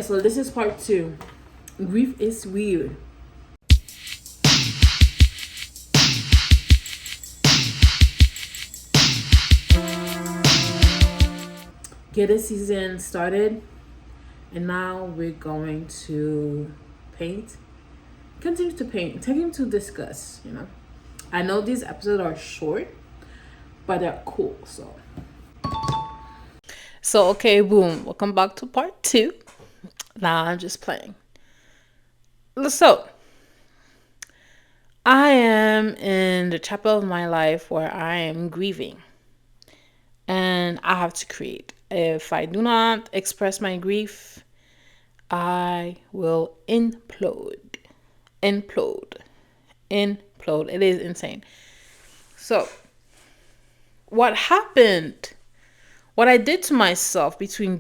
So this is part two. Grief is weird. Get the season started, and now we're going to paint. Continue to paint. Continue to discuss. I know these episodes are short, but they're cool. So okay, boom. Welcome back to part two. Nah, I'm just playing. So I am in the chapter of my life where I am grieving, and I have to create. If I do not express my grief, I will implode. Implode. Implode. It is insane. So, what happened? What I did to myself between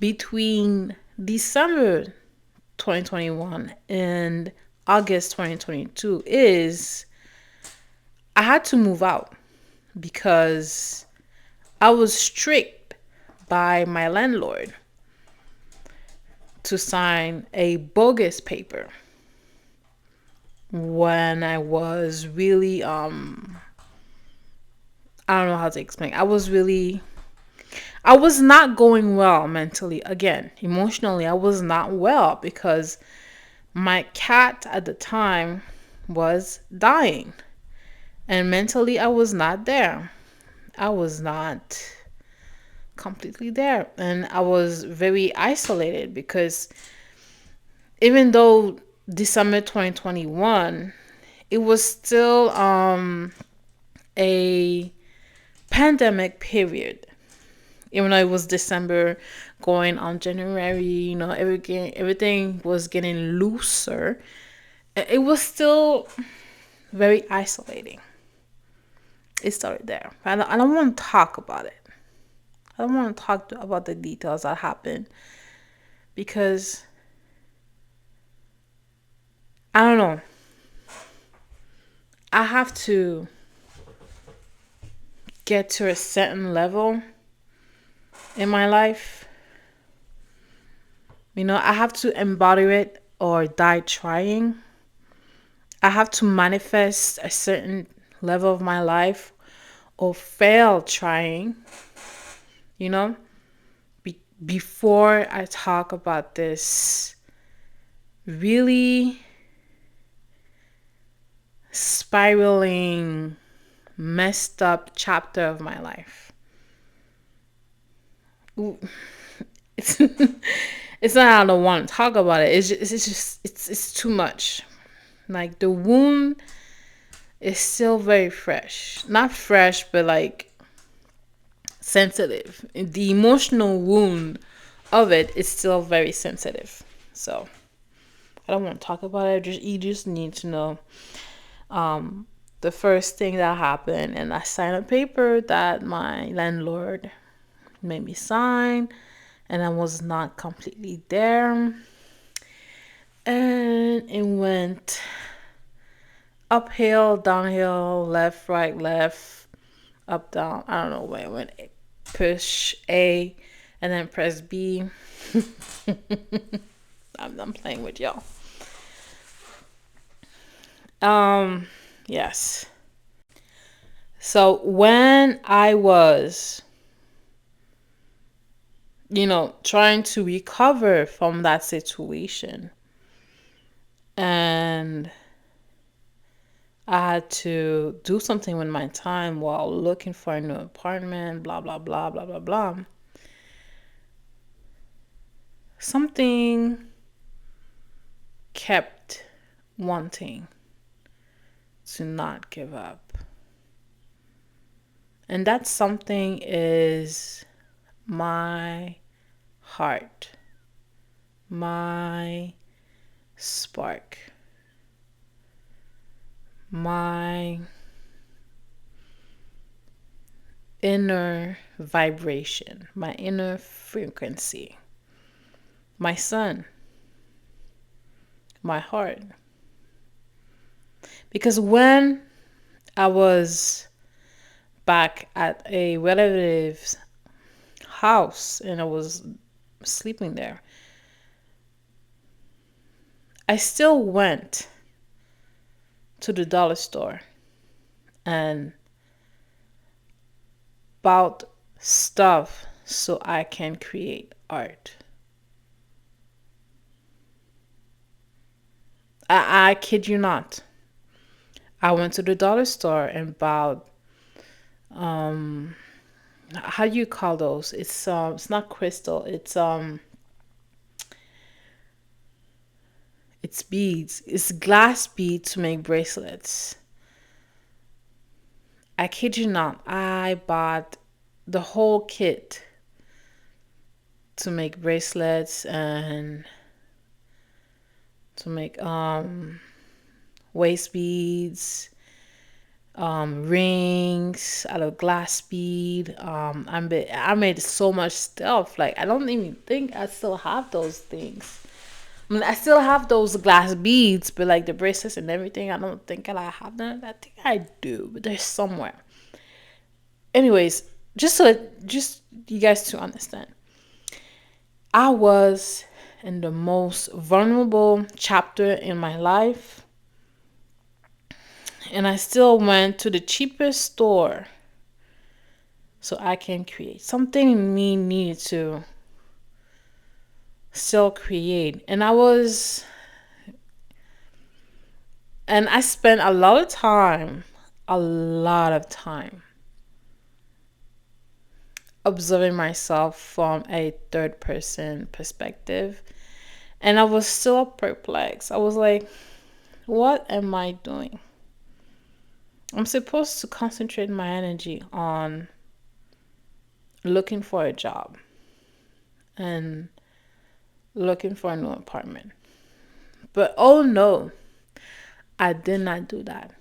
between December 2021 and August 2022 is I had to move out because I was strict by my landlord to sign a bogus paper when I was really I don't know how to explain. I was not going well mentally. Again, emotionally, I was not well because my cat at the time was dying. And mentally, I was not there. I was not completely there. And I was very isolated because even though December 2021, it was still a pandemic period. Even though it was December going on January, everything was getting looser. It was still very isolating. It started there. I don't want to talk about it. I don't want to talk about the details that happened because I don't know. I have to get to a certain level in my life. I have to embody it or die trying. I have to manifest a certain level of my life or fail trying, you know, before I talk about this really spiraling, messed up chapter of my life. It's it's not I don't want to talk about it. It's too much. Like the wound is still very fresh. Not fresh, but like sensitive. The emotional wound of it is still very sensitive. So I don't want to talk about it. You just need to know the first thing that happened, and I signed a paper that my landlord made me sign, and I was not completely there, and it went uphill, downhill, left, right, left, up, down. I don't know where it went. Push A and then press B. I'm playing with y'all. Yes. So when I was, trying to recover from that situation, and I had to do something with my time while looking for a new apartment, blah, blah, blah, blah, blah, blah. Something kept wanting to not give up. And that something is my heart, my spark, my inner vibration, my inner frequency, my sun, my heart. Because when I was back at a relative's house and I was sleeping there. I still went to the dollar store and bought stuff so I can create art. I kid you not. I went to the dollar store and bought um how do you call those? It's not crystal. It's beads. It's glass beads to make bracelets. I kid you not. I bought the whole kit to make bracelets and to make waist beads, rings out of glass bead. I made so much stuff. Like I don't even think I still have those things. I mean, I still have those glass beads, but like the bracelets and everything, I don't think that I have them. I think I do, but they're somewhere. Anyways, just you guys to understand, I was in the most vulnerable chapter in my life, and I still went to the cheapest store so I can create something in me needed to still create. And I spent a lot of time observing myself from a third person perspective. And I was still perplexed. I was like, what am I doing? I'm supposed to concentrate my energy on looking for a job and looking for a new apartment. But oh no, I did not do that.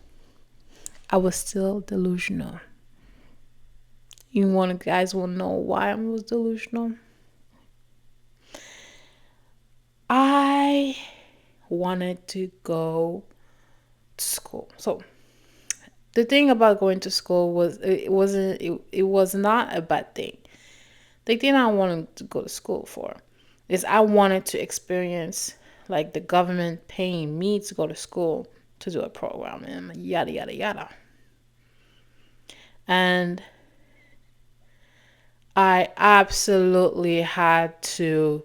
I was still delusional. You want guys will know why I was delusional? I wanted to go to school. So the thing about going to school was it was not a bad thing. The thing I wanted to go to school for is I wanted to experience like the government paying me to go to school to do a program and yada yada yada. And I absolutely had to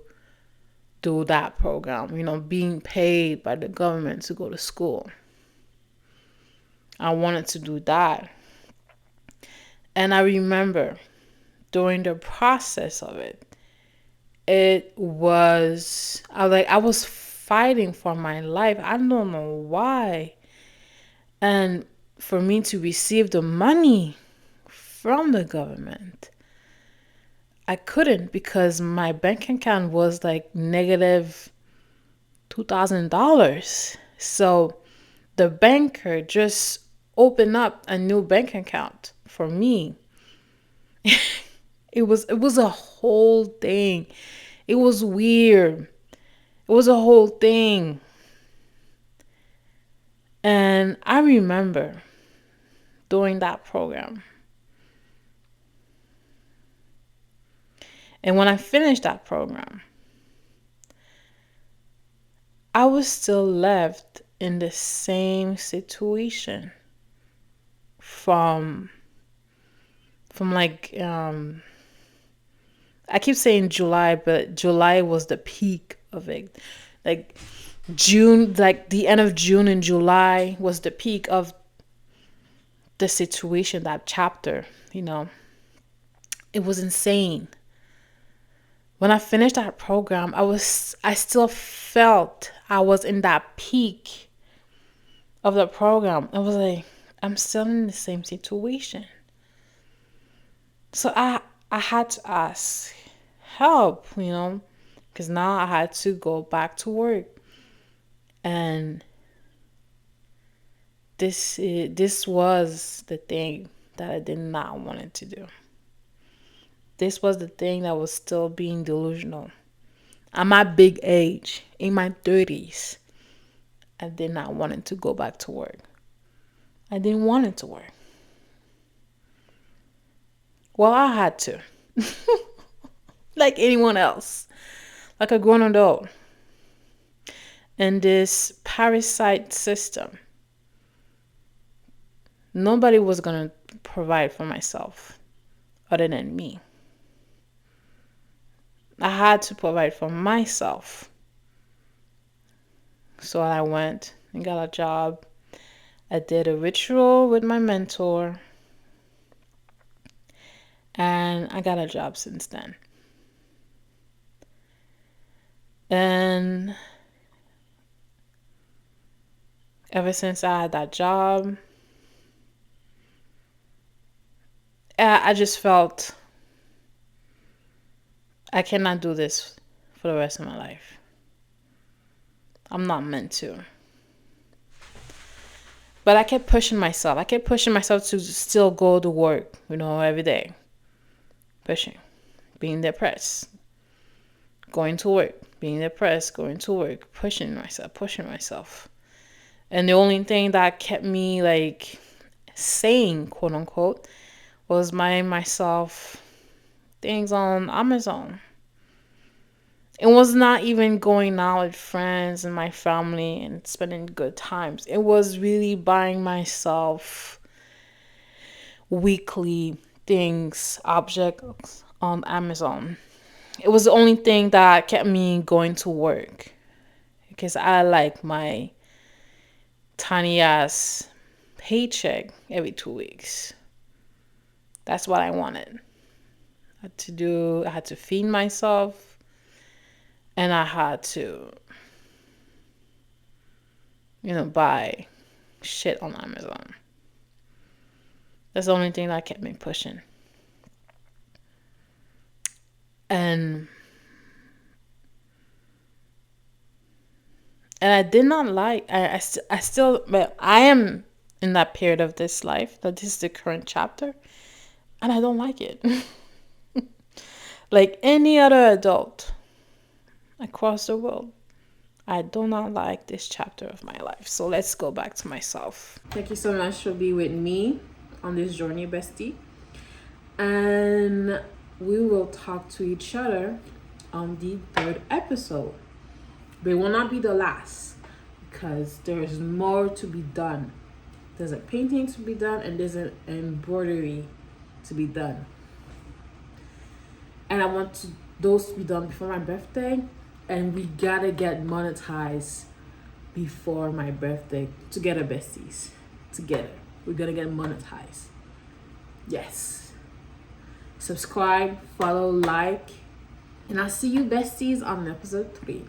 do that program, being paid by the government to go to school. I wanted to do that. And I remember during the process of it, I was fighting for my life. I don't know why. And for me to receive the money from the government, I couldn't because my bank account was like negative $2,000. So the banker just opened up a new bank account for me. It was a whole thing. It was weird. It was a whole thing. And I remember doing that program. And when I finished that program, I was still left in the same situation from like I keep saying July, but July was the peak of it. Like June, like the end of June and July was the peak of the situation, that chapter. It was insane. When I finished that program, I still felt I was in that peak of the program. I was like, I'm still in the same situation. So I had to ask help, because now I had to go back to work. And this was the thing that I did not want to do. This was the thing that was still being delusional. At my big age, in my 30s, I did not want to go back to work. I didn't want it to work. Well, I had to. Like anyone else. like a grown adult in this parasite system. Nobody was going to provide for myself other than me. I had to provide for myself. So I went and got a job. I did a ritual with my mentor, and I got a job since then. And ever since I had that job, I just felt I cannot do this for the rest of my life. I'm not meant to. But I kept pushing myself. I kept pushing myself to still go to work, every day. Pushing. Being depressed. Going to work. Being depressed. Going to work. Pushing myself. And the only thing that kept me sane, quote unquote, was buying myself things on Amazon. It was not even going out with friends and my family and spending good times. It was really buying myself weekly things, objects on Amazon. It was the only thing that kept me going to work because I like my tiny ass paycheck every 2 weeks. That's what I wanted. I had to feed myself. And I had to, buy shit on Amazon. That's the only thing that kept me pushing. And I did not like, I still, but I am in that period of this life, that this is the current chapter, and I don't like it. Like any other adult across the world, I do not like this chapter of my life. So let's go back to myself. Thank you so much for being with me on this journey, bestie. And we will talk to each other on the third episode. But it will not be the last because there's more to be done. There's a painting to be done and there's an embroidery to be done. And I want those to be done before my birthday. And we gotta get monetized before my birthday. Together, besties. Together. We're gonna get monetized. Yes. Subscribe, follow, like. And I'll see you, besties, on episode 3.